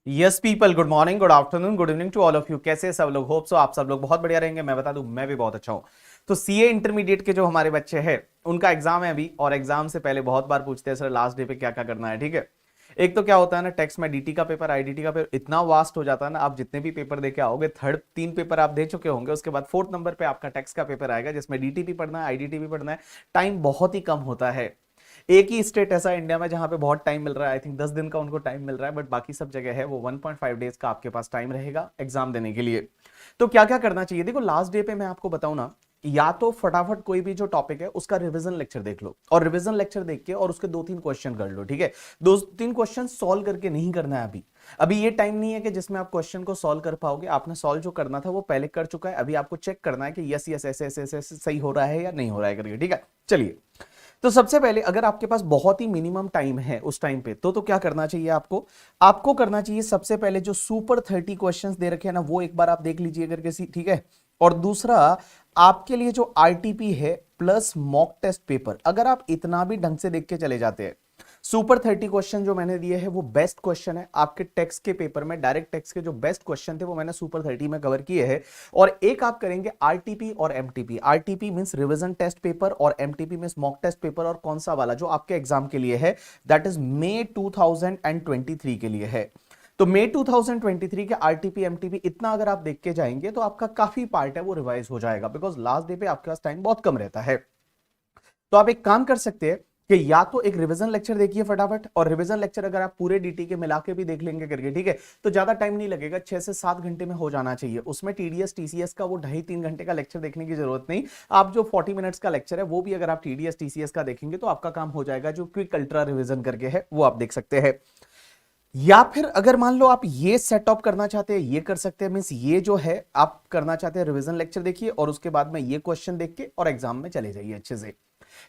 Yes people, good morning, good afternoon, good evening to all of you. कैसे सब लोग? Hope so आप सब लोग बहुत बढ़िया रहेंगे। मैं बता दूं, मैं भी बहुत अच्छा हूं। तो सीए इंटरमीडिएट के जो हमारे बच्चे हैं, उनका एग्जाम है अभी, और एग्जाम से पहले बहुत बार पूछते हैं सर लास्ट डे पे क्या क्या करना है। ठीक है, एक तो क्या होता है ना, टेक्स्ट में डीटी का पेपर, आईडीटी का पेपर इतना वास्ट हो जाता है ना, आप जितने भी पेपर देके आओगे, थर्ड तीन पेपर आप दे चुके होंगे, उसके बाद फोर्थ नंबर पे आपका टेक्स्ट का पेपर आएगा जिसमें डीटी भी पढ़ना है, आईडीटी भी पढ़ना है। टाइम बहुत ही कम होता है। एक ही स्टेट ऐसा है इंडिया में जहां पे बहुत टाइम मिल रहा है, आई थिंक 10 दिन का उनको टाइम मिल रहा है, बट बाकी सब जगह है वो 1.5 डेज का आपके पास टाइम रहेगा एग्जाम देने के लिए। तो क्या क्या करना चाहिए? देखो, लास्ट डे पे मैं आपको बताऊं ना, या तो फटाफट कोई भी जो टॉपिक है उसका रिवीजन लेक्चर देख लो, और रिवीजन लेक्चर देख के और उसके दो तीन क्वेश्चन कर लो। ठीक है, दो तीन क्वेश्चन सॉल्व करके नहीं करना है अभी। अभी ये टाइम नहीं है कि जिसमें आप क्वेश्चन को सॉल्व कर पाओगे। आपने सॉल्व जो करना था वो पहले कर चुका है, अभी आपको चेक करना है कि यस यस ऐसे ऐसे ऐसे ऐसे सही हो रहा है या नहीं हो रहा है करके। ठीक है, चलिए। तो सबसे पहले, अगर आपके पास बहुत ही मिनिमम टाइम है उस टाइम पे, तो क्या करना चाहिए आपको? आपको करना चाहिए सबसे पहले जो सुपर 30 क्वेश्चंस दे रखे हैं ना, वो एक बार आप देख लीजिए करके ठीक है। और दूसरा, आपके लिए जो आरटीपी है प्लस मॉक टेस्ट पेपर, अगर आप इतना भी ढंग से देख के चले जाते हैं, सुपर 30 क्वेश्चन जो मैंने दिए हैं वो बेस्ट क्वेश्चन है आपके टेक्स्ट के पेपर में। डायरेक्ट टेक्स्ट के जो बेस्ट क्वेश्चन थे वो मैंने सुपर 30 में कवर किए हैं। और एक आप करेंगे आरटीपी और MTP. RTP means revision test paper और MTP means mock test paper. और कौन सा वाला? जो आपके एग्जाम के लिए है, दैट इज मई 2023 के लिए है। तो मई 2023 के आरटीपी एमटीपी इतना अगर आप देख के जाएंगे तो आपका काफी पार्ट है वो रिवाइज हो जाएगा, बिकॉज लास्ट डे पे आपके पास टाइम बहुत कम रहता है। तो आप एक काम कर सकते हैं कि या तो एक रिवीजन लेक्चर देखिए फटाफट, और रिवीजन लेक्चर अगर आप पूरे डीटी के मिला के भी देख लेंगे करके, ठीक है, तो ज्यादा टाइम नहीं लगेगा, 6 से 7 घंटे में हो जाना चाहिए। उसमें टीडीएस टीसीएस का वो 2.5-3 घंटे का लेक्चर देखने की जरूरत नहीं। आप जो 40 मिनट्स का लेक्चर है वो भी अगर आप टीडीएस टीसीएस का देखेंगे तो आपका काम हो जाएगा। जो क्विक अल्ट्रा रिवीजन करके है वो आप देख सकते हैं। या फिर अगर मान लो आप ये सेटअप करना चाहते हैं, ये कर सकते हैं। मींस ये जो है आप करना चाहते हैं, रिवीजन लेक्चर देखिए और उसके बाद में ये क्वेश्चन देख के और एग्जाम में चले जाइए अच्छे से।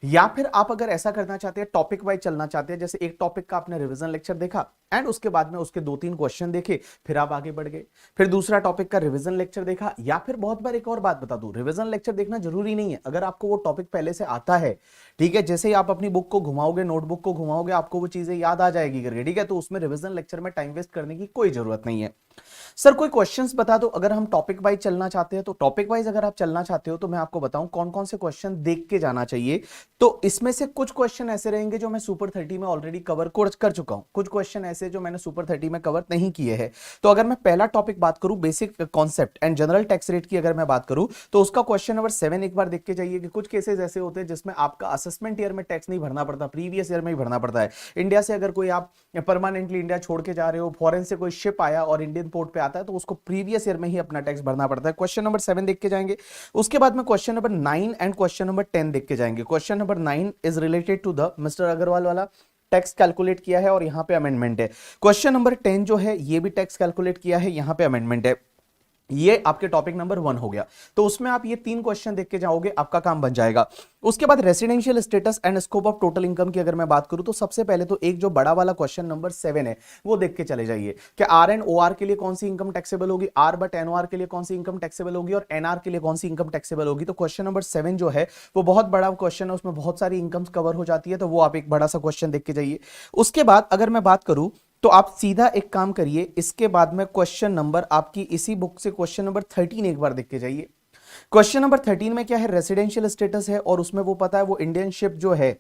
या फिर आप अगर ऐसा करना चाहते हैं, टॉपिक वाइज चलना चाहते हैं, जैसे एक टॉपिक का आपने रिवीजन लेक्चर देखा एंड उसके बाद में उसके दो तीन क्वेश्चन देखे, फिर आप आगे बढ़ गए, फिर दूसरा टॉपिक का रिवीजन लेक्चर देखा। या फिर बहुत बार एक और बात बता दूं, रिवीजन लेक्चर देखना जरूरी नहीं है अगर आपको वो टॉपिक पहले से आता है। ठीक है, जैसे ही आप अपनी बुक को घुमाओगे, नोटबुक को घुमाओगे, आपको वो चीजें याद आ जाएगी करके। ठीक है, तो उसमें रिवीजन लेक्चर में टाइम वेस्ट करने की कोई जरूरत नहीं है। सर कोई क्वेश्चंस बता दो, अगर हम टॉपिक वाइज चलना चाहते हैं तो टॉपिक वाइज अगर आप चलना चाहते हो तो मैं आपको बताऊं कौन कौन से क्वेश्चन देख के जाना चाहिए। तो इसमें से कुछ क्वेश्चन ऐसे रहेंगे जो मैं सुपर 30 में ऑलरेडी कवर कर चुका हूं, कुछ क्वेश्चन ऐसे जो मैंने सुपर 30 में कवर नहीं किए हैं। तो अगर मैं पहला टॉपिक बात करूं, basic concept and general tax rate की अगर मैं बात करूं, तो उसका क्वेश्चन नंबर 7 एक बार देख के जाइए कि कुछ केसेस ऐसे होते हैं जिसमें आपका असेसमेंट ईयर में टैक्स नहीं भरना पड़ता, प्रीवियस ईयर में ही भरना पड़ता है। इंडिया से अगर कोई आप परमानेंटली इंडिया छोड़ के जा रहे हो, फॉरेन से कोई शिप आया और इंडियन पोर्ट पे आता है, तो उसको प्रीवियस ईयर में ही अपना टैक्स भरना पड़ता है। क्वेश्चन नंबर 7 देख के जाएंगे। उसके बाद में question number 9 and question number 10 देख के जाएंगे। Question number 9 is related to the mister Agarwal वाला, टैक्स कैलकुलेट किया है और यहां पे अमेंडमेंट है। क्वेश्चन नंबर 10 जो है ये भी टैक्स कैलकुलेट किया है, यहां पे अमेंडमेंट है। ये आपके टॉपिक नंबर 1 हो गया। तो उसमें आप ये तीन क्वेश्चन देख के जाओगे, आपका काम बन जाएगा। उसके बाद residential status and scope of total income की अगर मैं बात करूं, तो सबसे पहले तो एक जो बड़ा वाला क्वेश्चन नंबर 7 है वो देख के चले जाइए कि आर एंड ओ आर के लिए कौन सी इनकम टैक्सेबल होगी, आर बट एनओआर के लिए कौन सी इनकम टैक्सेबल होगी, और एनआर के लिए कौन सी इनकम टैक्सेबल होगी। तो क्वेश्चन नंबर 7 जो है वो बहुत बड़ा क्वेश्चन है, उसमें बहुत सारी इनकम्स कवर हो जाती है, तो वो आप एक बड़ा सा क्वेश्चन देख के जाइए। उसके बाद अगर मैं बात करूं, तो आप सीधा एक काम करिए, इसके बाद में क्वेश्चन नंबर आपकी इसी बुक से क्वेश्चन नंबर 13 एक बार देख के जाइए। क्वेश्चन नंबर 13 में क्या है? रेसिडेंशियल स्टेटस है, और उसमें वो पता है वो इंडियन शिप जो है,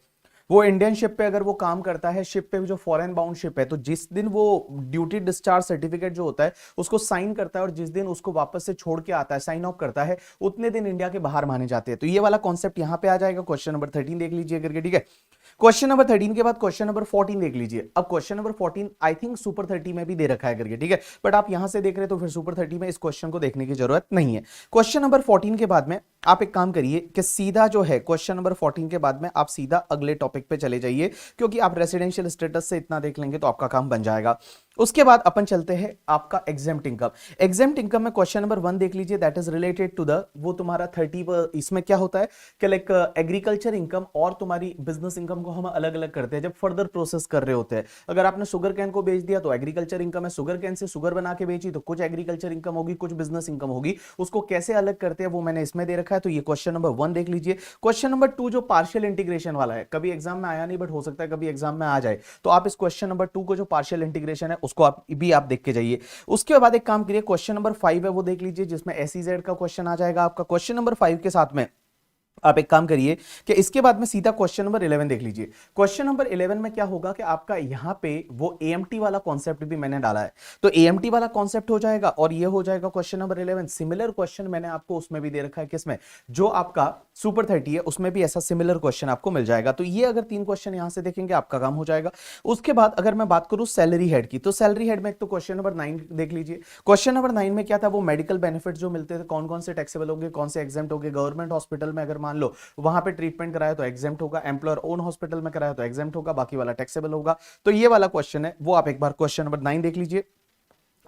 वो इंडियन शिप पे अगर वो काम करता है, शिप पे जो फॉरेन बाउंड शिप है, तो जिस दिन वो ड्यूटी डिस्चार्ज सर्टिफिकेट जो होता है उसको साइन करता है, और जिस दिन उसको वापस से छोड़ के आता है, साइन ऑफ करता है, उतने दिन इंडिया के बाहर माने जाते हैं। तो ये वाला कॉन्सेप्ट यहां पे आ जाएगा। क्वेश्चन नंबर 13 देख लीजिए करके। ठीक है, क्वेश्चन नंबर 13 के बाद क्वेश्चन नंबर 14 देख लीजिए। अब question number 14 I think super 30 में भी दे रखा है करके, ठीक है, बट आप यहां से देख रहे तो फिर सुपर 30 में इस क्वेश्चन को देखने की जरूरत नहीं है। क्वेश्चन नंबर 14 के बाद में आप एक काम करिए कि सीधा जो है क्वेश्चन नंबर 14 के बाद में आप सीधा अगले टॉपिक पे चले जाइए, क्योंकि आप रेसिडेंशियल स्टेटस से इतना देख लेंगे तो आपका काम बन जाएगा। उसके बाद अपन चलते हैं आपका एग्जेम्प्ट इनकम। एग्जेम्प्ट इनकम में क्वेश्चन नंबर 1 देख लीजिए, that is related to the वो तुम्हारा 30। इसमें क्या होता है कि लाइक एग्रीकल्चर इनकम और तुम्हारी बिजनेस इनकम को हम अलग अलग करते हैं जब फर्दर प्रोसेस कर रहे होते हैं। अगर आपने शुगर कैन को बेच दिया तो एग्रीकल्चर इनकम है, शुगर कैन से शुगर बना के बेची तो कुछ एग्रीकल्चर इनकम होगी, कुछ बिजनेस इनकम होगी। उसको कैसे अलग करते हैं वो मैंने इसमें दे रखा है, तो ये क्वेश्चन नंबर 1 देख लीजिए। क्वेश्चन नंबर 2 जो पार्शियल इंटीग्रेशन वाला है, कभी एग्जाम में आया नहीं बट हो सकता है कभी एग्जाम में आ जाए, तो आप इस क्वेश्चन नंबर 2 को जो पार्शियल इंटीग्रेशन है उसको आप भी आप देख के जाइए। उसके बाद एक काम करिए, क्वेश्चन नंबर 5 है वो देख लीजिए, जिसमें SEZ का क्वेश्चन आ जाएगा आपका। क्वेश्चन नंबर 5 के साथ में आप एक काम करिए कि इसके बाद में सीधा क्वेश्चन नंबर 11 देख लीजिए। क्वेश्चन नंबर 11 में क्या होगा कि आपका यहां पे वो AMT वाला कॉन्सेप्ट भी मैंने डाला है, तो AMT वाला कॉन्सेप्ट हो जाएगा और ये हो जाएगा क्वेश्चन नंबर 11। सिमिलर क्वेश्चन मैंने आपको उसमें भी दे रखा है, किसमें, जो आपका सुपर 30 है उसमें भी ऐसा सिमिलर क्वेश्चन आपको मिल जाएगा। तो ये अगर 3 क्वेश्चन यहां से देखेंगे आपका काम हो जाएगा। उसके बाद अगर मैं बात करूं सैलरी हेड की, तो सैलरी हेड में एक तो क्वेश्चन नंबर 9 देख लीजिए। क्वेश्चन नंबर 9 में क्या था, वो मेडिकल बेनिफिट जो मिलते थे कौन कौन से टैक्सेबल होंगे, कौन से एग्जेम्प्ट होंगे। गवर्नमेंट हॉस्पिटल में अगर मान लो वहां पे ट्रीटमेंट कराया तो एग्जेम्प्ट होगा, एम्प्लॉयर ओन हॉस्पिटल में कराया तो एग्जेम्प्ट होगा, बाकी वाला टैक्सेबल होगा। तो ये वाला क्वेश्चन है वो आप एक बार क्वेश्चन नंबर 9 देख लीजिए।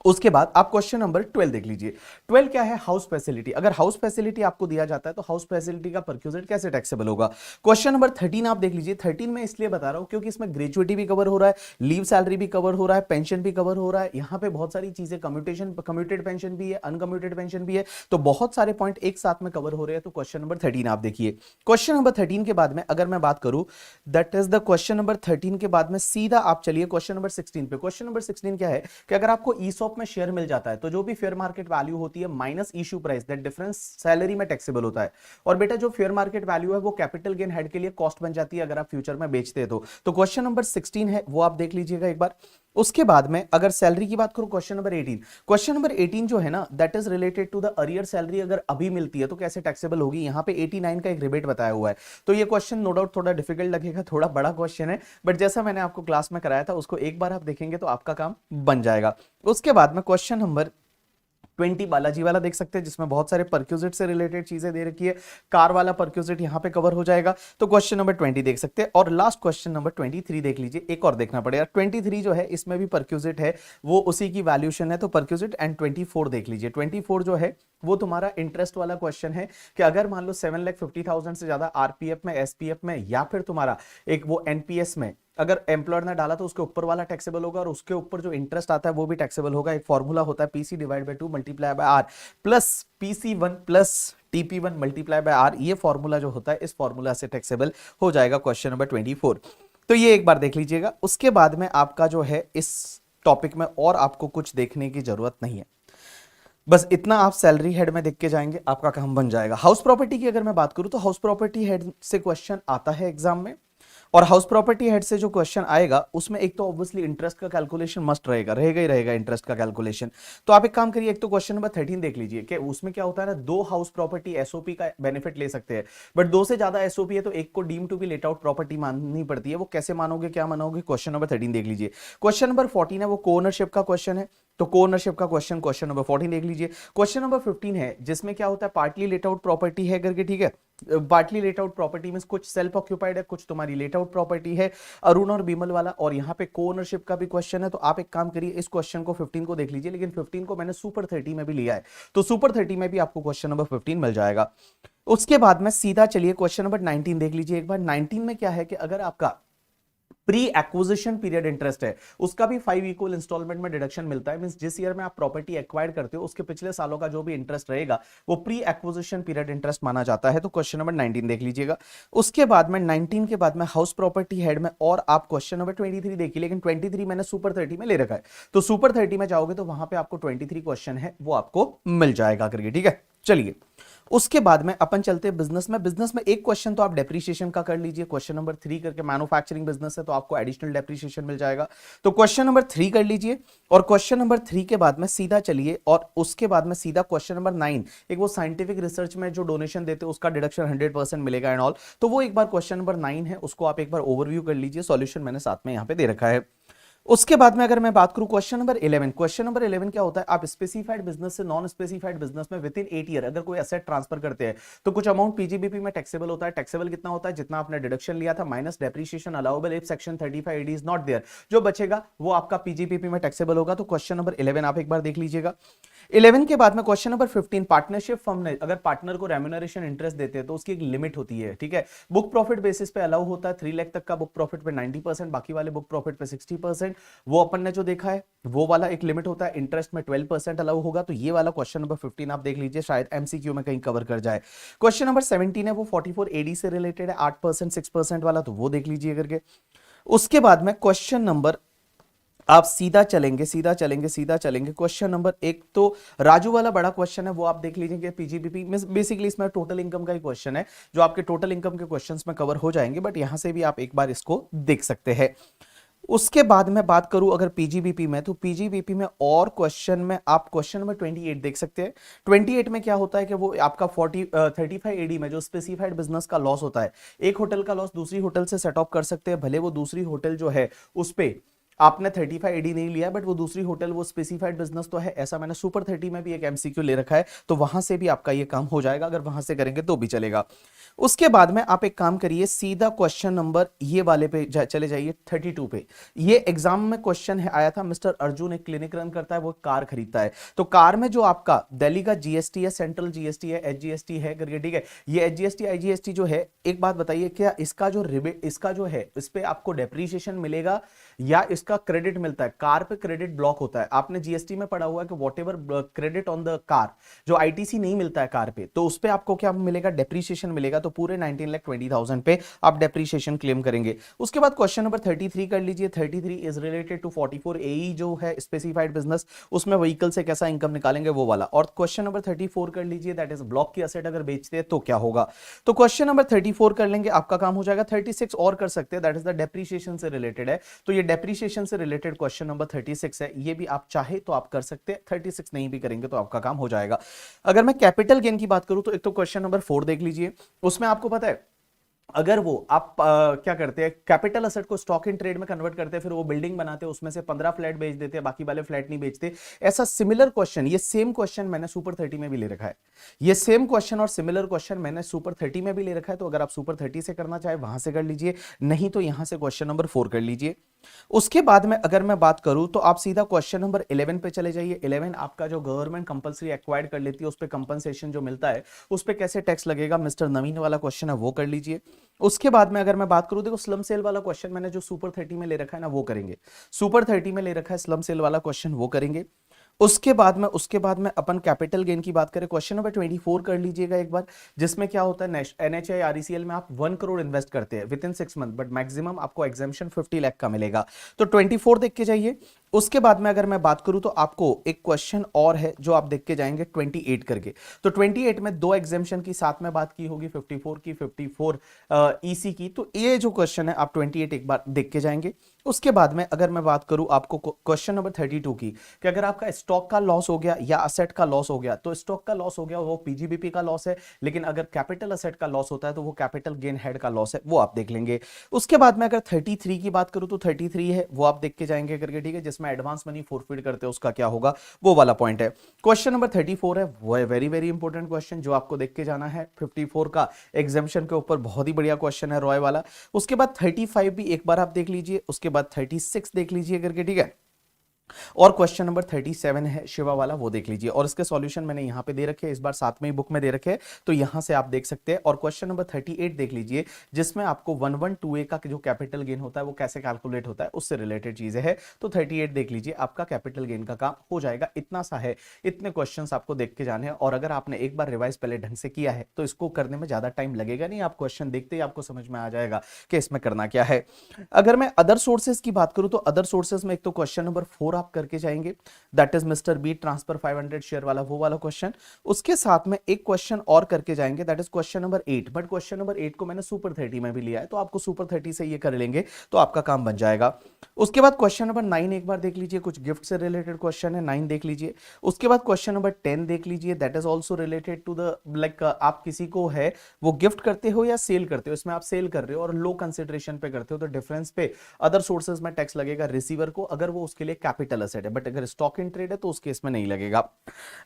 उसके बाद आप क्वेश्चन नंबर 12 देख लीजिए। 12 क्या है, हाउस फैसिलिटी। अगर हाउस फैसिलिटी आपको दिया जाता है तो हाउस फैसिलिटी का परक्यूजेट कैसे टैक्सेबल होगा। क्वेश्चन नंबर 13 आप देख लीजिए। 13 में इसलिए बता रहा हूं क्योंकि इसमें ग्रेजुएटी भी कवर हो रहा है, लीव सैलरी भी कवर हो रहा है, पेंशन भी कवर हो रहा है, यहां पे बहुत सारी चीजें, कम्यूटेड पेंशन भी है, अनकम्यूटेड पेंशन भी है, तो बहुत सारे पॉइंट एक साथ में कवर हो रहे हैं। तो क्वेश्चन नंबर 13 आप देखिए। क्वेश्चन नंबर 13 के बाद में अगर मैं बात करूं, that is the question number 13 के बाद में सीधा आप चलिए क्वेश्चन नंबर 16 पे। क्वेश्चन नंबर 16 क्या है कि अगर आपको ईसॉप में शेयर मिल जाता है तो जो भी फेयर मार्केट वैल्यू होती है minus issue price, that difference salary में टैक्सेबल होता है। और बेटा जो फेयर मार्केट वैल्यू है वो कैपिटल गेन हेड के लिए कॉस्ट बन जाती है अगर आप फ्यूचर में बेचते हैं तो क्वेश्चन नंबर 16 है वो आप देख लीजिएगा एक बार। उसके बाद में अगर सैलरी की बात करूं, क्वेश्चन नंबर 18। क्वेश्चन नंबर 18 जो है ना, that is related to the arrear salary, अगर अभी मिलती है तो कैसे टैक्सेबल होगी। यहां पे 89 का एक रिबेट बताया हुआ है। तो ये क्वेश्चन नो डाउट थोड़ा डिफिकल्ट लगेगा, थोड़ा बड़ा क्वेश्चन है, बट जैसा मैंने आपको क्लास में कराया था उसको एक बार आप देखेंगे तो आपका काम बन जाएगा। उसके बाद में क्वेश्चन नंबर 20 बालाजी वाला देख सकते हैं, जिसमें बहुत सारे परक्यूजिट से रिलेटेड चीजें दे रखी है। कार वाला परक्यूजिट यहां पे कवर हो जाएगा, तो क्वेश्चन नंबर 20 देख सकते हैं। और लास्ट क्वेश्चन नंबर 23 देख लीजिए, एक और देखना पड़ेगा। 23 जो है इसमें भी परक्यूजिट है, वो उसी की वैल्यूएशन है, तो परक्यूजिट एंड 24 देख लीजिए। 24 जो है वो तुम्हारा इंटरेस्ट वाला क्वेश्चन है कि अगर मान लो 7,50,000 से ज्यादा आरपीएफ में, एसपीएफ में, या फिर तुम्हारा एक वो एनपीएस में अगर एम्प्लॉयर ने डाला तो उसके ऊपर वाला टैक्सेबल होगा और उसके ऊपर जो इंटरेस्ट आता है वो भी टैक्सेबल होगा। एक फॉर्मूला होता है PC divide by 2 multiply by R plus PC one plus TP one multiply by R. ये फॉर्मूला जो होता है इस फॉर्मूला से टैक्सेबल हो जाएगा क्वेश्चन नंबर 24। तो ये एक बार देख लीजिएगा। उसके बाद में आपका जो है इस टॉपिक में और आपको कुछ देखने की जरूरत नहीं है, बस इतना आप सैलरी हेड में देख के जाएंगे आपका काम बन जाएगा। हाउस प्रॉपर्टी की अगर मैं बात करूं तो हाउस प्रॉपर्टी हेड से क्वेश्चन आता है एग्जाम में, और हाउस प्रॉपर्टी हेड से जो क्वेश्चन आएगा उसमें एक तो ऑब्वियसली इंटरेस्ट का कैलकुलेशन मस्ट रहेगा, रहेगा ही रहेगा इंटरेस्ट का कैलकुलेशन। तो आप एक काम करिए, एक तो क्वेश्चन नंबर 13 देख लीजिए कि उसमें क्या होता है ना, 2 हाउस प्रॉपर्टी एसओपी का बेनिफिट ले सकते हैं, बट 2 से ज्यादा एसओपी है तो एक को deem to be let out property माननी पड़ती है। वो कैसे मानोगे, क्या मानोगे, क्वेश्चन नंबर 13 देख लीजिए। क्वेश्चन नंबर 14 है वो को ओनरशिप का क्वेश्चन है, तो को ओनरशिप का क्वेश्चन क्वेश्चन नंबर 14 देख लीजिए। क्वेश्चन नंबर 15 है जिसमें क्या होता है पार्टली लेट आउट प्रॉपर्टी है करके, ठीक है। पार्टली लेट आउट प्रॉपर्टी में कुछ सेल्फ ऑक्यूपाइड है, कुछ तुम्हारी लेट आउट प्रॉपर्टी है, अरुण और बीमल वाला, और यहाँ पे को ओनरशिप का भी क्वेश्चन है। तो आप एक काम करिए, इस क्वेश्चन को 15 को देख लीजिए, लेकिन 15 को मैंने सुपर 30 में भी लिया है, तो सुपर 30 में भी आपको क्वेश्चन नंबर 15 मिल जाएगा। उसके बाद में सीधा चलिए क्वेश्चन नंबर 19 देख लीजिए एक बार। 19 में क्या है कि अगर आपका प्री एक्विजिशन पीरियड इंटरेस्ट है उसका भी 5 इक्वल इंस्टॉलमेंट में डिडक्शन मिलता है। मींस जिस ईयर में आप प्रॉपर्टी एक्वायर करते हो उसके पिछले सालों का जो भी इंटरेस्ट रहेगा वो प्री एक्विजिशन पीरियड इंटरेस्ट माना जाता है। तो क्वेश्चन नंबर 19 देख लीजिएगा। उसके बाद में 19 के बाद में हाउस प्रॉपर्टी हेड में और आप क्वेश्चन नंबर 23 देखिए, लेकिन 23 मैंने सुपर 30 में ले रखा है, तो सुपर 30 में जाओगे तो वहां पे आपको 23 क्वेश्चन है वो आपको मिल जाएगा करके, ठीक है। चलिए उसके बाद में अपन चलते हैं बिजनेस में। बिजनेस में एक क्वेश्चन तो आप डेप्रीशिएशन का कर लीजिए, क्वेश्चन नंबर 3 करके। मैन्युफैक्चरिंग बिजनेस है तो आपको एडिशनल डेप्रीशिएशन मिल जाएगा, तो क्वेश्चन नंबर 3 कर लीजिए। और क्वेश्चन नंबर 3 के बाद में सीधा चलिए, और उसके बाद में सीधा क्वेश्चन नंबर 9, एक वो साइंटिफिक रिसर्च में जो डोनेशन देते हैं उसका डिडक्शन 100% मिलेगा एंड ऑल, तो वो एक बार क्वेश्चन नंबर 9 है उसको आप एक बार ओवरव्यू कर लीजिए। सॉल्यूशन मैंने साथ में यहां पे दे रखा है। उसके बाद में अगर मैं बात करूं क्वेश्चन नंबर 11, क्वेश्चन नंबर 11 क्या होता है, आप स्पेसिफाइड बिजनेस से नॉन स्पेसिफाइड बिजनेस में विद इन 8 ईयर अगर कोई एसेट ट्रांसफर करते हैं तो कुछ अमाउंट पीजीबीपी में टैक्सेबल होता है। टैक्सेबल कितना होता है, जितना आपने डिडक्शन लिया था minus depreciation allowable if section 35 AD is not there, जो बचेगा वो आपका पीजीबीपी में टैक्सेबल होगा। तो क्वेश्चन नंबर 11 आप एक बार देख लीजिएगा। 11 के बाद में क्वेश्चन नंबर 15, पार्टनरशिप फर्म ने अगर पार्टनर को रेम्यूनरेशन इंटरेस्ट देते हैं तो उसकी एक लिमिट होती है, ठीक है। बुक प्रॉफिट बेसिस पे अलाउ होता है 3 लाख तक का, बुक प्रॉफिट पे 90%, बाकी वाले बुक प्रॉफिट पे 60%। वो अपन ने जो देखा है वो वाला एक लिमिट होता है। इंटरेस्ट में 12% अलाउ होगा, तो ये वाला क्वेश्चन नंबर 15 आप देख लीजिए, शायद एमसीक्यू में कहीं कवर कर जाए। क्वेश्चन नंबर 17 है वो 44 एडी से रिलेटेड है, 8% 6% वाला, तो वो देख लीजिए करके। उसके बाद में क्वेश्चन नंबर आप सीधा चलेंगे सीधा चलेंगे सीधा चलेंगे। क्वेश्चन नंबर एक तो राजू वाला बड़ा क्वेश्चन है, वो आप देख लीजिए कि पीजीबीपी में बेसिकली इसमें टोटल इनकम का ही क्वेश्चन है, जो आपके टोटल इनकम के क्वेश्चंस में कवर हो जाएंगे, बट यहां से भी आप एक बार इसको देख सकते हैं। उसके बाद मैं बात करूं अगर पीजीबीपी में, तो पीजीबीपी में और क्वेश्चन में आप क्वेश्चन नंबर 28 देख सकते हैं। 28 में क्या होता है कि वो आपका 35 एडी में जो स्पेसिफाइड बिजनेस का लॉस होता है, एक होटल का लॉस दूसरी होटल से सेट ऑफ कर सकते हैं, भले वो दूसरी होटल जो है उस पे आपने 35 एडी नहीं लिया, बट वो दूसरी होटल वो स्पेसिफाइड बिजनेस तो है, ऐसा मैंने सुपर 30 में भी एक एमसीक्यू ले रखा है, तो वहां से भी आपका ये काम हो जाएगा, अगर वहां से करेंगे तो भी चलेगा। उसके बाद में आप एक काम करिए, सीधा क्वेश्चन नंबर ये वाले पे चले जाइए 32 पे। ये एग्जाम में क्वेश्चन है आया था, मिस्टर अर्जुन एक क्लिनिक रन करता है, वो कार खरीदता है, तो कार में जो आपका दिल्ली का जीएसटी है, सेंट्रल जीएसटी है, एचजीएसटी है करके, ठीक है, ये एचजीएसटी आईजीएसटी जो है, एक बात बताइए क्या इसका जो रिबेट इसका जो है इस पे आपको डेप्रीशिएशन मिलेगा या इसका क्रेडिट मिलता है? कार पे क्रेडिट ब्लॉक होता है, आपने जीएसटी में पढ़ा हुआ है कि what ever credit on the car, जो आईटीसी नहीं मिलता है कार पे, तो उस पे आपको क्या मिलेगा? डेप्रीशिएशन मिलेगा, तो पूरे 19,20,000 पे आप डेप्रीशिएशन क्लेम करेंगे। उसके बाद क्वेश्चन नंबर 33 कर लीजिए। 33 इज रिलेटेड टू 44 एई जो है स्पेसिफाइड बिजनेस, उसमें व्हीकल से कैसा इनकम निकालेंगे वो वाला। और क्वेश्चन नंबर 34 कर लीजिए, दैट इज ब्लॉक की असेट अगर बेचते हैं तो क्या होगा। तो क्वेश्चन नंबर 34 कर लेंगे, आपका काम हो जाएगा। 36 और कर सकते हैं, दैट इज द डेप्रीशिएशन से रिलेटेड है, तो ये डेप्रीशिएशन से रिलेटेड क्वेश्चन नंबर 36 है, ये भी आप चाहे तो आप कर सकते हैं। 36 नहीं भी करेंगे तो आपका काम हो जाएगा। अगर मैं कैपिटल गेन की बात करूं तो एक तो क्वेश्चन नंबर 4 देख लीजिए, उसमें आपको पता है अगर वो आप क्या करते हैं, कैपिटल असेट को स्टॉक इन ट्रेड में कन्वर्ट करते हैं, फिर वो बिल्डिंग बनाते हैं, उसमें से 15 फ्लैट बेच देते हैं, बाकी वाले फ्लैट नहीं बेचते, ऐसा सिमिलर क्वेश्चन, ये सेम क्वेश्चन मैंने सुपर 30 में भी ले रखा है। ये सेम क्वेश्चन और सिमिलर क्वेश्चन मैंने सुपर 30 में भी ले रखा है, तो अगर आप सुपर 30 से करना चाहे वहां से कर लीजिए, नहीं तो यहां से क्वेश्चन नंबर 4 कर लीजिए। उसके बाद में अगर मैं बात करूं तो आप सीधा क्वेश्चन नंबर 11 पे चले जाइए। 11 आपका जो गवर्नमेंट कंपलसरी एक्वायर्ड कर लेती है, उस पे कंपनसेशन जो मिलता है उस पे कैसे टैक्स लगेगा, मिस्टर नवीन वाला क्वेश्चन है, वो कर लीजिए। उसके बाद में अगर मैं बात करूं, देखो स्लम सेल वाला क्वेश्चन मैंने जो सुपर 30 में ले रखा है ना, वो करेंगे। सुपर 30 में ले रखा है स्लम सेल वाला क्वेश्चन, वो करेंगे। उसके बाद में अपन कैपिटल गेन की बात करें, क्वेश्चन नंबर 24 कर लीजिएगा एक बार, जिसमें क्या होता है, एनएचआई आरईसीएल में आप 1 करोड़ इन्वेस्ट करते हैं with in 6 month, but maximum आपको एग्जाम्पशन 50 लाख का मिलेगा, तो 24 देख के जाइए। उसके बाद में अगर मैं बात करूं तो आपको एक क्वेश्चन और है जो आप देख के जाएंगे 28 करके, तो 28 में 2 एग्जाम्पशन की साथ में बात की होगी, 54 की, 54 ईसी की, तो ये जो क्वेश्चन है आप 28 एक बार देख के जाएंगे। उसके बाद में अगर मैं बात करूं आपको क्वेश्चन नंबर 32 की, कि अगर आपका स्टॉक का लॉस हो गया या असेट का लॉस हो गया, तो स्टॉक का लॉस हो गया वो पीजीबीपी का लॉस है, लेकिन अगर कैपिटल असेट का लॉस होता है तो वो कैपिटल गेन हेड का लॉस है, वो आप देख लेंगे। उसके बाद में अगर 33 की बात करूं तो 33 है, वो आप देख के जाएंगे करके, ठीक है, जिसमें एडवांस मनी फोरफिट करते हैं उसका क्या होगा, वो वाला पॉइंट है। क्वेश्चन नंबर 34 है, वो है वेरी वेरी इंपॉर्टेंट क्वेश्चन जो आपको देख के जाना है। 54 का एग्जाम्पशन के ऊपर बहुत ही बढ़िया क्वेश्चन है, रॉय वाला। उसके बाद 35 भी एक बार आप देख लीजिए, उसके बाद 36 देख लीजिए करके, ठीक है, और क्वेश्चन नंबर 37 है शिवा वाला, वो देख लीजिए। और इसके सॉल्यूशन मैंने यहां पे दे रखे हैं, इस बार साथ में ही बुक में दे रखे हैं, तो यहां से आप देख सकते हैं। और क्वेश्चन नंबर 38 देख लीजिए, जिसमें आपको 1128 का जो कैपिटल गेन होता है वो कैसे कैलकुलेट होता है उससे रिलेटेड चीजें है, तो 38 देख लीजिए, आपका कैपिटल गेन का काम हो जाएगा। इतना सा है, इतने क्वेश्चंस आपको देख के जाने हैं, और अगर आपने एक बार रिवाइज पहले ढंग से किया है तो इसको करने में ज्यादा टाइम लगेगा नहीं, आप क्वेश्चन देखते ही आपको समझ में आ जाएगा कि इसमें करना क्या है। अगर मैं अदर सोर्सेज की बात करूं तो अदर सोर्सेज में एक तो क्वेश्चन नंबर 4 आप करके जाएंगे, that is mister B transfer 500 share वाला, वो वाला क्वेश्चन। उसके साथ में एक क्वेश्चन और करके जाएंगे, that is question number 8, but question number 8 को मैंने सुपर 30 में भी लिया है, तो आपको सुपर 30 से ये कर लेंगे तो आपका काम बन जाएगा। उसके बाद क्वेश्चन नंबर 9 एक बार देख लीजिए, कुछ गिफ्ट से रिलेटेड क्वेश्चन है, 9 देख लीजिए। उसके बाद क्वेश्चन नंबर 10 देख लीजिए, that is also related to the like, आप किसी को है वो गिफ्ट करते हो या सेल करते हो, इसमें आप सेल कर रहे हो और लो कंसिडरेशन पे करते हो, तो डिफरेंस पे अदर सोर्सेज में टैक्स लगेगा रिसीवर को, अगर वो उसके लिए कैपिटल एसेट है, बट अगर स्टॉक इन ट्रेड है तो उस केस में नहीं लगेगा।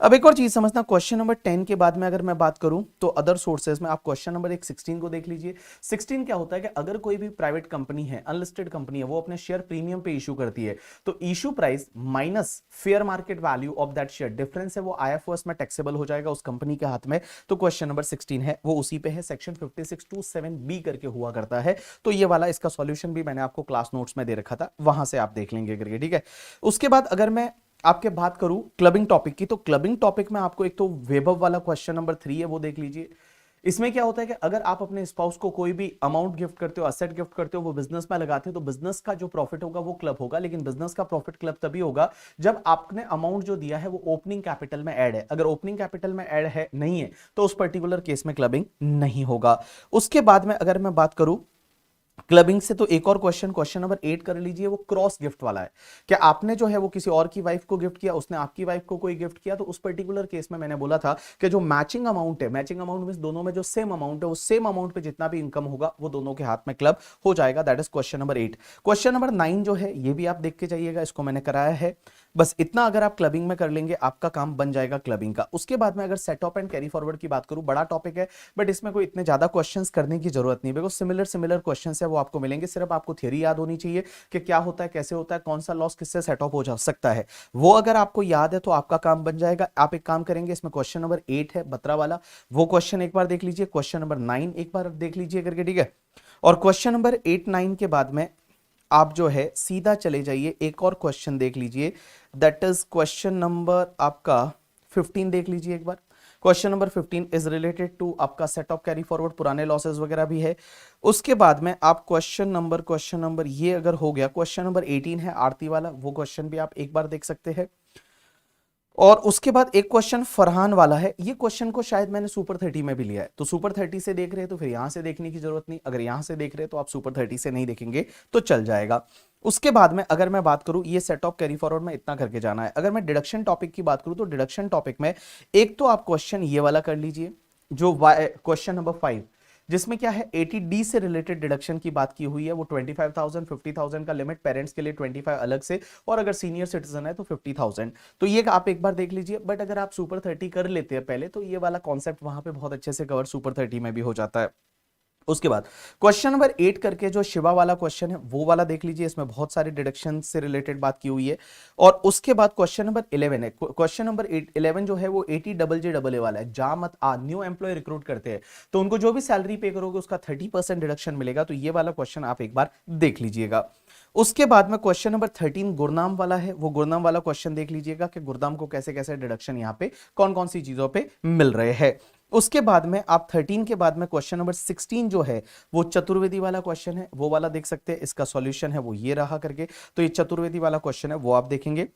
अब एक और चीज समझना, क्वेश्चन नंबर 10 के बाद में अगर मैं बात करूं तो अदर सोर्सेज में आप क्वेश्चन नंबर 16 को देख लीजिए। 16 क्या होता है कि अगर कोई भी प्राइवेट कंपनी है, अनलिस्टेड कंपनी है, वो अपने शेयर प्रीमियम पे इशू करती है, तो issue price minus fair market value of that share, difference है वो आईएफओएस में टैक्सेबल हो जाएगा उस कंपनी के हाथ में, तो क्वेश्चन नंबर 16 है वो उसी पे है, सेक्शन 5627 बी करके हुआ करता है, तो ये वाला इसका सॉल्यूशन भी मैंने आपको क्लास नोट्स में दे रखा था, वहां से आप देख लेंगे करके, ठीक है। उसके बाद अगर मैं आपके बात करूं क्लबिंग टॉपिक की, तो क्लबिंग टॉपिक में आपको एक तो वेबव वाला क्वेश्चन नंबर 3 है, वो देख लीजिए। इसमें क्या होता है कि अगर आप अपने स्पाउस को कोई भी अमाउंट गिफ्ट करते हो, असेट गिफ्ट करते हो, वो बिजनेस में लगाते हो, तो बिजनेस का जो प्रॉफिट होगा वो क्लब होगा, लेकिन बिजनेस का प्रॉफिट क्लब तभी होगा जब आपने अमाउंट जो दिया है वो ओपनिंग कैपिटल में ऐड है। अगर ओपनिंग कैपिटल में ऐड है नहीं है तो उस पर्टिकुलर केस में क्लबिंग नहीं होगा। उसके बाद में अगर मैं बात करूं क्लबिंग से, तो एक और क्वेश्चन नंबर 8 कर लीजिए, वो क्रॉस गिफ्ट वाला है। क्या आपने जो है वो किसी और की वाइफ को गिफ्ट किया, उसने आपकी वाइफ को कोई गिफ्ट किया, तो उस पर्टिकुलर केस में मैंने बोला था कि जो मैचिंग अमाउंट है, मैचिंग अमाउंट मींस दोनों में जो सेम अमाउंट है, वो सेम अमाउंट पे जितना भी इनकम होगा वो दोनों के हाथ में क्लब हो जाएगा। That is question number 8। Question number 9 जो है ये भी आप देख के जाइएगा, इसको मैंने कराया है। बस इतना अगर आप क्लबिंग में कर लेंगे आपका काम बन जाएगा क्लबिंग का। उसके बाद में अगर set of and carry forward की बात करूं, बड़ा टॉपिक है बट इसमें कोई इतने ज्यादा क्वेश्चंस करने की जरूरत नहीं, बिकॉज सिमिलर क्वेश्चंस है वो आपको मिलेंगे। सिर्फ आपको थियरी याद होनी चाहिए कि क्या होता है, कैसे होता है, कौन सा लॉस किससे सेट ऑफ हो जा सकता है, वो अगर आपको याद है तो आपका काम बन जाएगा। आप एक काम करेंगे, इसमें क्वेश्चन नंबर 8 है बत्रा वाला, वो क्वेश्चन एक बार देख लीजिए, क्वेश्चन नंबर 9 एक बार देख लीजिए करके, ठीक है। और क्वेश्चन नंबर 8 9 के बाद में आप जो है सीधा चले जाइए, एक और क्वेश्चन देख लीजिए, दैट इज क्वेश्चन नंबर आपका 15 देख लीजिए एक बार। Question number 15 is related to आपका सेट ऑफ कैरी फॉरवर्ड, पुराने लॉसेस वगैरह भी है। उसके बाद में आप क्वेश्चन नंबर ये अगर हो गया, क्वेश्चन नंबर 18 है आरती वाला, वो क्वेश्चन भी आप एक बार देख सकते हैं। और उसके बाद एक क्वेश्चन फरहान वाला है, ये क्वेश्चन को शायद मैंने सुपर 30 में भी लिया है, तो सुपर 30 से देख रहे हैं तो फिर यहां से देखने की जरूरत नहीं, अगर यहां से देख रहे हैं तो आप सुपर 30 से नहीं देखेंगे तो चल जाएगा। उसके बाद में अगर मैं बात करूं, ये सेट ऑफ कैरी फॉरवर्ड में इतना करके जाना है। अगर मैं डिडक्शन टॉपिक की बात करूं तो डिडक्शन टॉपिक में एक तो आप क्वेश्चन ये वाला कर लीजिए, जो क्वेश्चन नंबर 5, जिसमें क्या है 80D से रिलेटेड डिडक्शन की बात की हुई है। वो 25,000 50,000 का लिमिट, पेरेंट्स के लिए 25 अलग से, और अगर सीनियर सिटीजन है तो 50,000। तो ये आप एक बार देख लीजिए। बट अगर आप सुपर 30 कर लेते हैं पहले तो ये वाला कॉन्सेप्ट वहां पे बहुत अच्छे से कवर सुपर 30 में भी हो जाता है। उसके बाद क्वेश्चन नंबर 8 करके जो शिवा वाला क्वेश्चन है वो वाला देख लीजिए, इसमें बहुत सारे डिडक्शन से रिलेटेड बात की हुई है। और उसके बाद क्वेश्चन नंबर 11 है, क्वेश्चन नंबर 11 जो है वो 80JJAA वाला है। जा मत आ, न्यू एम्प्लॉय रिक्रूट करते हैं तो उनको जो भी सैलरी पे करोगे उसका 30% डिडक्शन मिलेगा, तो ये वाला क्वेश्चन आप एक बार देख लीजिएगा। उसके बाद में क्वेश्चन नंबर 13 गुरनाम वाला है, वो गुरनाम वाला क्वेश्चन देख लीजिएगा कि गुरनाम को कैसे कैसे डिडक्शन यहाँ पे कौन कौन सी चीजों पे मिल रहे हैं। उसके बाद में आप 13 के बाद में क्वेश्चन नंबर 16 जो है वो चतुर्वेदी वाला क्वेश्चन है, वो वाला देख सकते हैं। इसका सॉल्यूशन है वो ये रहा करके, तो ये चतुर्वेदी वाला क्वेश्चन है वो आप देखेंगे।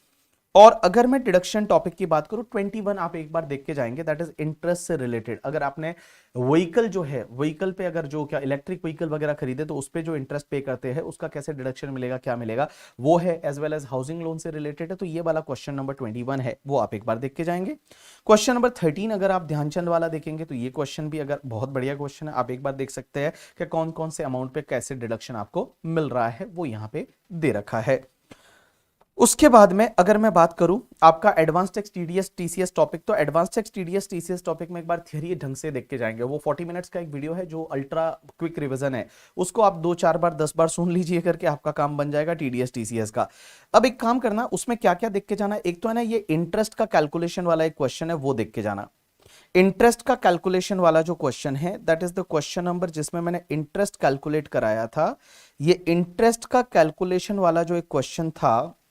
और अगर मैं डिडक्शन टॉपिक की बात करूं 21 आप एक बार देख के जाएंगे, दैट इज इंटरेस्ट से रिलेटेड। अगर आपने व्हीकल जो है, व्हीकल पे अगर जो क्या इलेक्ट्रिक व्हीकल वगैरह खरीदे तो उस पे जो इंटरेस्ट पे करते हैं उसका कैसे डिडक्शन मिलेगा, क्या मिलेगा, वो है। As well as housing loan से रिलेटेड है, तो ये वाला क्वेश्चन नंबर 21 है वो आप एक बार देख के जाएंगे। क्वेश्चन नंबर 13 अगर आप ध्यानचंद वाला देखेंगे तो ये क्वेश्चन भी अगर बहुत बढ़िया क्वेश्चन है, आप एक बार देख सकते हैं कि कौन कौन से अमाउंट पे कैसे डिडक्शन आपको मिल रहा है, वो यहाँ पे दे रखा है। उसके बाद में अगर मैं बात करूं आपका advance tax TDS TCS topic, तो advance tax TDS TCS topic में एक बार थियरी ढंग से देख के जाएंगे। वो 40 मिनट्स का एक वीडियो है जो अल्ट्रा क्विक रिवीजन है, उसको आप 2-4 बार 10 बार सुन लीजिए करके आपका काम बन जाएगा टीडीएस टीसीएस का। अब एक काम करना, उसमें क्या क्या देख के जाना, एक तो है ना ये इंटरेस्ट का कैलकुलेशन वाला एक क्वेश्चन है वो देख के जाना। इंटरेस्ट का कैलकुलेशन वाला जो क्वेश्चन है that is the question number जिसमें मैंने इंटरेस्ट कैलकुलेट कराया था। ये इंटरेस्ट का कैलकुलेशन वाला जो एक क्वेश्चन था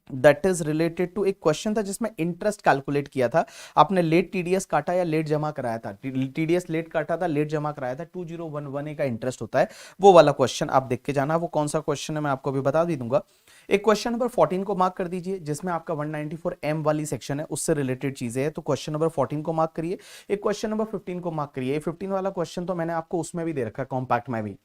दैट इज रिलेटेड टू, एक क्वेश्चन था जिसमें इंटरेस्ट कैलकुलेट किया था। आपने लेट टीडीएस काटा या लेट जमा कराया था, टीडीएस लेट काटा था, लेट जमा कराया था, 2011 का इंटरेस्ट होता है, वो वाला क्वेश्चन आप देख के जाना। वो कौन सा क्वेश्चन है मैं आपको भी बता दी दूंगा। एक क्वेश्चन नंबर 14 को मार्क कर दीजिए, जिसमें आपका 194M वाली सेक्शन है उससे रिलेटेड चीजें है, तो क्वेश्चन नंबर 14 को मार्क करिए। एक क्वेश्चन नंबर 15 को मार्क करिए। 15 वाला क्वेश्चन तो मैंने आपको उसमें भी दे रखा है, कॉम्पैक्ट में भी।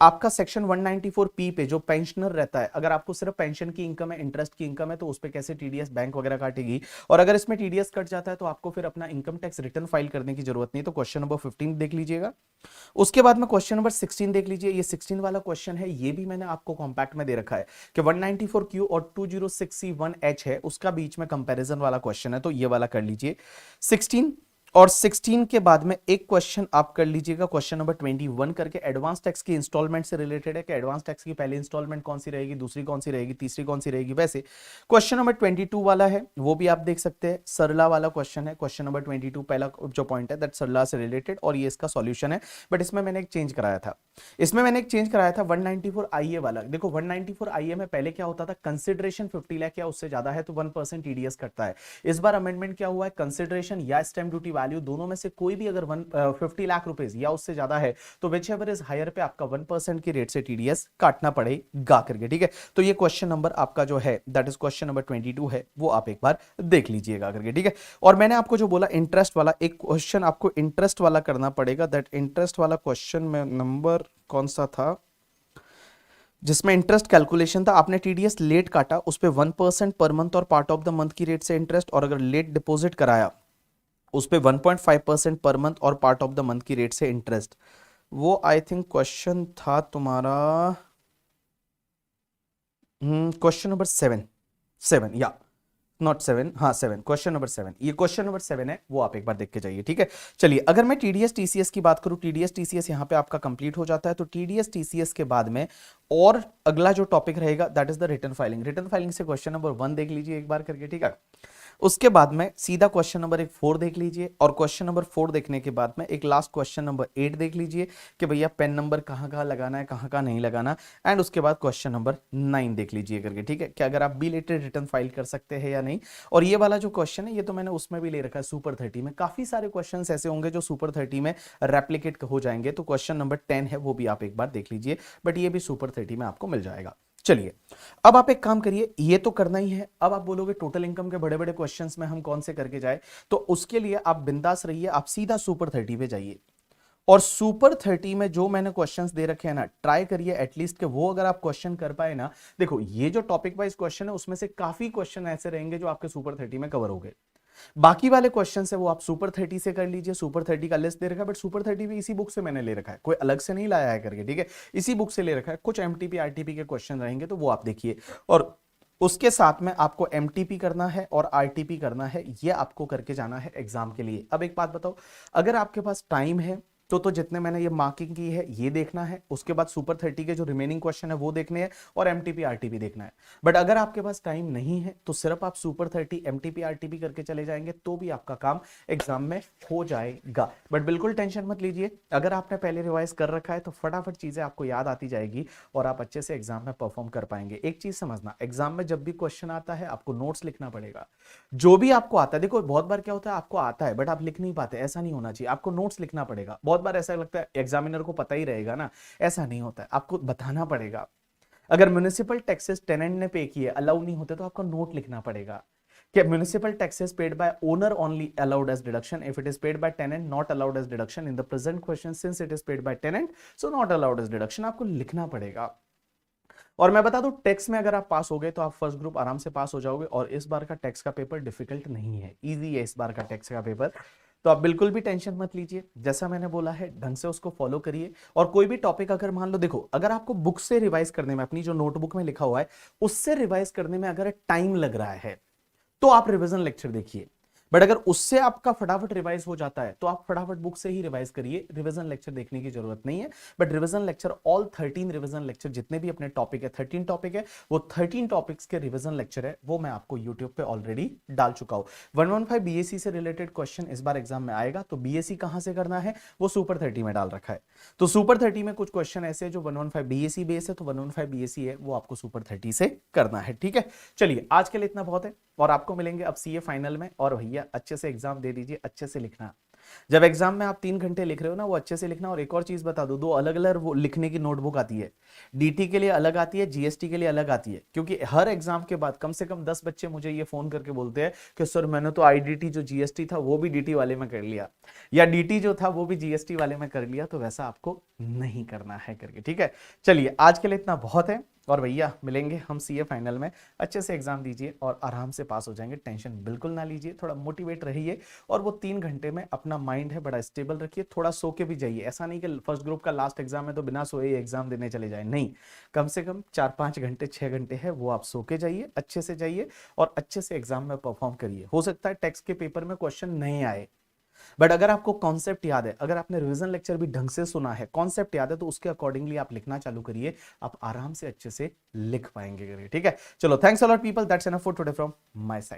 आपका सेक्शन 194P पे जो पेंशनर रहता है, अगर आपको सिर्फ पेंशन की इनकम है, इंटरेस्ट की इनकम है, तो उस पे कैसे टीडीएस बैंक वगैरह काटेगी, और अगर इसमें टीडीएस कट जाता है तो आपको फिर अपना इनकम टैक्स रिटर्न फाइल करने की जरूरत नहीं, तो क्वेश्चन नंबर 15 देख लीजिएगा। उसके बाद में क्वेश्चन नंबर 16 देख लीजिए। ये 16 वाला क्वेश्चन है, ये भी मैंने आपको कॉम्पैक्ट में दे रखा है कि 194Q और 206C1H है, उसका बीच में कंपैरिजन वाला क्वेश्चन है, तो ये वाला कर लीजिए 16। और 16 के बाद में एक क्वेश्चन आप कर लीजिएगा, क्वेश्चन नंबर 21 करके, एडवांस टैक्स की इंस्टॉलमेंट से रिलेटेड है कि एडवांस टैक्स की पहली इंस्टॉलमेंट कौन सी रहेगी, दूसरी कौन सी रहेगी, तीसरी कौन सी रहेगी। वैसे क्वेश्चन नंबर 22 वाला है वो भी आप देख सकते हैं, सरला वाला क्वेश्चन है। क्वेश्चन नंबर 22 पहला जो पॉइंट है दैट सरला से रिलेटेड, और ये इसका सॉल्यूशन है। बट इसमें मैंने एक चेंज कराया था, 194 IA वाला। देखो 194 IA में पहले क्या होता था, कंसिडरेशन 50 लाख या उससे ज्यादा है तो 1% टीडीएस कटता है। इस बार अमेंडमेंट क्या हुआ है, कंसिडरेशन या स्टैंप ड्यूटी वैल्यू दोनों में से कोई भी अगर 150 लाख रुपीज या उससे ज्यादा है तो विच एवर इज हायर पे आपका 1% की रेट से टीडीएस काटना पड़ेगा करके, ठीक है। तो ये क्वेश्चन नंबर आपका जो है दैट इज क्वेश्चन नंबर 22 है, वो आप एक बार देख लीजिएगा करके, ठीक है। और मैंने आपको जो बोला इंटरेस्ट वाला, एक क्वेश्चन आपको इंटरेस्ट वाला करना पड़ेगा। दैट इंटरेस्ट वाला क्वेश्चन में नंबर कौन सा था जिसमें इंटरेस्ट कैलकुलेशन था, आपने टीडीएस लेट काटा, उस पे 1% पर मंथ और पार्ट ऑफ द मंथ की रेट से इंटरेस्ट, और अगर लेट डिपॉजिट कराया उस पे 1.5% पर मंथ और पार्ट ऑफ द मंथ की रेट से इंटरेस्ट। वो आई थिंक क्वेश्चन था तुम्हारा क्वेश्चन नंबर 7 या नॉट 7, हाँ 7, क्वेश्चन नंबर 7, ये क्वेश्चन नंबर 7 है, वो आप एक बार देख के जाइए, ठीक है। चलिए अगर मैं टीडीएस टीसीएस की बात करूं, टीडीएस टीसीएस यहां पे आपका कंप्लीट हो जाता है। तो टीडीएस टीसीएस के बाद में और अगला जो टॉपिक रहेगा that is the return filing. Return filing से क्वेश्चन नंबर 1 देख लीजिए एक बार करके, ठीक है। उसके बाद में सीधा क्वेश्चन नंबर 4 देख लीजिए, और क्वेश्चन नंबर 4 देखने के बाद में एक लास्ट क्वेश्चन नंबर 8 देख लीजिए कि भैया पेन नंबर कहाँ कहाँ लगाना है, कहाँ कहाँ नहीं लगाना, एंड उसके बाद क्वेश्चन नंबर 9 देख लीजिए करके, ठीक है। कि अगर आप बिलेटेड रिटर्न फाइल कर सकते हैं या नहीं। और ये वाला जो क्वेश्चन है ये तो मैंने उसमें भी ले रखा है सुपर 30 में। काफी सारे क्वेश्चन ऐसे होंगे जो सुपर 30 में रेप्लिकेट हो जाएंगे, तो क्वेश्चन नंबर 10 है वो भी आप एक बार देख लीजिए, बट ये भी सुपर 30 में आपको मिल जाएगा। चलिए अब आप एक काम करिए, ये तो करना ही है। अब आप बोलोगे टोटल इनकम के बड़े बड़े क्वेश्चंस में हम कौन से करके जाए, तो उसके लिए आप बिंदास रहिए, आप सीधा सुपर 30 पे जाइए। और सुपर 30 में जो मैंने क्वेश्चंस दे रखे हैं ना, ट्राई करिए एटलीस्ट कि वो अगर आप क्वेश्चन कर पाए ना। देखो ये जो टॉपिक वाइज क्वेश्चन है उसमें से काफी क्वेश्चन ऐसे रहेंगे जो आपके सुपर 30 में कवर हो गए। बाकी वाले क्वेश्चन है वो आप सुपर 30 से कर लीजिए। सुपर 30 का लिस्ट दे रखा है, बट सुपर 30 भी इसी बुक से मैंने ले रखा है, कोई अलग से नहीं लाया है करके, ठीक है। इसी बुक से ले रखा है। कुछ एमटीपी आरटीपी के क्वेश्चन रहेंगे तो वो आप देखिए, और उसके साथ में आपको एमटीपी करना है और आरटीपी करना है, ये आपको करके जाना है एग्जाम के लिए। अब एक बात बताओ, अगर आपके पास टाइम है तो जितने मैंने ये मार्किंग की है ये देखना है, उसके बाद सुपर 30 के जो रिमेनिंग क्वेश्चन है वो देखने हैं, और एमटीपी आरटीपी देखना है। बट अगर आपके पास टाइम नहीं है तो सिर्फ आप सुपर 30 एमटीपी आरटीपी करके चले जाएंगे तो भी आपका काम एग्जाम में हो जाएगा। बट बिल्कुल टेंशन मत लीजिए, अगर आपने पहले रिवाइज कर रखा है तो फटाफट चीजें आपको याद आती जाएगी और आप अच्छे से एग्जाम में परफॉर्म कर पाएंगे। एक चीज समझना, एग्जाम में जब भी क्वेश्चन आता है आपको नोट्स लिखना पड़ेगा। जो भी आपको आता है, देखो बहुत बार क्या होता है आपको आता है बट आप लिख नहीं पाते, ऐसा नहीं होना चाहिए, आपको नोट्स लिखना पड़ेगा। बहुत बार ऐसा लगता है एग्जामिनर को पता ही रहेगा ना, ऐसा नहीं होता है, आपको बताना पड़ेगा। अगर म्युनिसिपल टैक्सेस टेनेंट ने पे किए, अलाउ नहीं होते, तो आपको नोट लिखना पड़ेगा कि municipal taxes paid by owner only allowed as deduction, if it is paid by tenant not allowed as deduction, in the present question since it is paid by tenant so not allowed as deduction, आपको लिखना पड़ेगा। और मैं बता दूं tax में अगर आप पास हो गए तो आप फर्स्ट ग्रुप आराम से पास हो जाओगे, और इस बार का टैक्स का पेपर डिफिकल्ट नहीं है, इजी है इस बार का टैक्स का पेपर। तो आप बिल्कुल भी टेंशन मत लीजिए, जैसा मैंने बोला है ढंग से उसको फॉलो करिए। और कोई भी टॉपिक अगर मान लो, देखो अगर आपको बुक से रिवाइज करने में, अपनी जो नोटबुक में लिखा हुआ है उससे रिवाइज करने में अगर टाइम लग रहा है तो आप रिवीजन लेक्चर देखिए। बट अगर उससे आपका फटाफट रिवाइज हो जाता है तो आप फटाफट बुक से ही रिवाइज करिए, रिवीजन लेक्चर देखने की जरूरत नहीं है। But revision lecture all 13 revision lecture जितने भी अपने टॉपिक है, 13 टॉपिक है, वो 13 टॉपिक्स के रिवीजन लेक्चर है, वो मैं आपको यूट्यूब पे ऑलरेडी डाल चुका हूं। 115 बीएससी से रिलेटेड क्वेश्चन इस बार एग्जाम में आएगा, तो बीएससी कहां से करना है वो सुपर 30 में डाल रखा है। तो सुपर 30 में कुछ क्वेश्चन ऐसे जो 115 बीएससी बेस है, तो 115 बीएससी है वो आपको सुपर 30 से करना है, ठीक है। चलिए आज के लिए इतना बहुत है, और आपको मिलेंगे अब सीए फाइनल में। और भैया अच्छे से एग्जाम दे दीजिए, अच्छे से लिखना। जब एग्जाम में आप 3 घंटे लिख रहे हो ना, वो अच्छे से लिखना। और एक और चीज बता दो, 2 अलग अलग वो लिखने की नोटबुक आती है, डीटी के लिए अलग आती है, जीएसटी के लिए अलग आती है। क्योंकि हर एग्जाम के बाद कम से कम 10 बच्चे मुझे ये फोन करके बोलते हैं कि सर मैंने तो आईडीटी जो जीएसटी था वो भी डीटी वाले में कर लिया, या डीटी जो था वो भी जीएसटी वाले में कर लिया, तो वैसा आपको नहीं करना है करके, ठीक है। चलिए आज के लिए इतना बहुत है, और भैया मिलेंगे हम सीए फाइनल में। अच्छे से एग्जाम दीजिए और आराम से पास हो जाएंगे, टेंशन बिल्कुल ना लीजिए, थोड़ा मोटिवेट रहिए। और वो 3 घंटे में अपना माइंड है बड़ा स्टेबल रखिए, थोड़ा सो के भी जाइए। ऐसा नहीं कि फर्स्ट ग्रुप का लास्ट एग्जाम है तो बिना सोए एग्जाम देने चले जाए, नहीं। कम से कम 4-5 घंटे 6 घंटे है वो आप सो के जाइए, अच्छे से जाइए और अच्छे से एग्जाम में परफॉर्म करिए। हो सकता है टेक्स्ट के पेपर में क्वेश्चन नहीं आए, बट अगर आपको कॉन्सेप्ट याद है, अगर आपने रिवीजन लेक्चर भी ढंग से सुना है, कॉन्सेप्ट याद है, तो उसके अकॉर्डिंगली आप लिखना चालू करिए, आप आराम से अच्छे से लिख पाएंगे, ठीक है। चलो thanks a lot people, that's enough for today from my side.